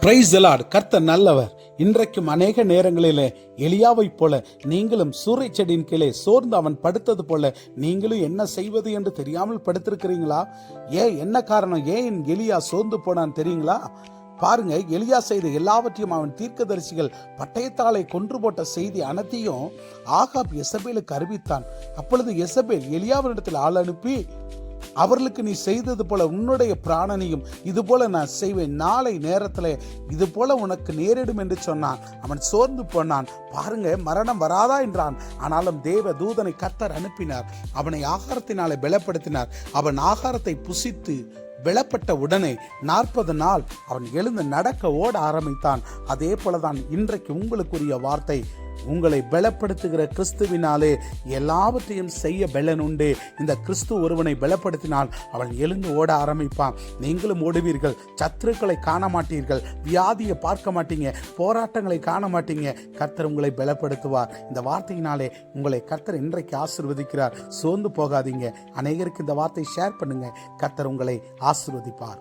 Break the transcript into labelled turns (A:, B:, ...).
A: Praise the Lord. கர்த்தர் நல்லவர். இன்றைக்கும் அநேக நேரங்களிலே எலியாவைப் போல நீங்களும் சூறை செடியின் கீழே சோர்ந்து அவன் படுத்தது போல நீங்களும் என்ன செய்வது என்று தெரியாமல் படுத்திருக்கிறீங்களா? என்ன காரணம்? ஏன் எலியா சோர்ந்து போனான் தெரியுங்களா? பாருங்க, எலியா செய்த எல்லாவற்றையும் அவன் தீர்க்கதரிசிகள் பட்டயத்தாலை கொன்று போட்ட செய்தி அனைத்தையும் ஆகாப் எசபேலுக்கு அறிவித்தான். அப்பொழுது எசபேல் எலியாவினிடத்தில் ஆள் அனுப்பி, அவர்களுக்கு நீ செய்தது போல உன்னுடைய பிராணனையும் இது போல நான் செய்வேன், நாளை நேரத்தில் இது போல உனக்கு நேரிடும் என்று சொன்னான். அவன் சோர்ந்து போனான். பாருங்க, மரணம் வராதா என்றான். ஆனாலும் தேவ தூதனை கர்த்தர் அனுப்பினார். அவனை ஆகாரத்தினாலே பலப்படுத்தினார். அவன் ஆகாரத்தை புசித்து பலப்பட்ட உடனே 40 நாள் அவன் எழுந்து நடக்க ஓட ஆரம்பித்தான். அதே போலதான் இன்றைக்கு உங்களுக்குரிய வார்த்தை, உங்களை பலப்படுத்துகிற கிறிஸ்துவினாலே எல்லாவற்றையும் செய்ய பலன் உண்டு. இந்த கிறிஸ்து ஒருவனை பலப்படுத்தினால் அவன் எழுந்து ஓட ஆரம்பிப்பான். நீங்களும் ஓடுவீர்கள். சத்துருக்களை காண மாட்டீர்கள், வியாதியை பார்க்க மாட்டீங்க, போராட்டங்களை காண மாட்டீங்க. கர்த்தர் உங்களை பலப்படுத்துவார். இந்த வார்த்தையினாலே உங்களை கர்த்தர் இன்றைக்கு ஆசீர்வதிக்கிறார். சோர்ந்து போகாதீங்க. அநேகருக்கு இந்த வார்த்தை ஷேர் பண்ணுங்க. கர்த்தர் உங்களை ஆசீர்வதிப்பார்.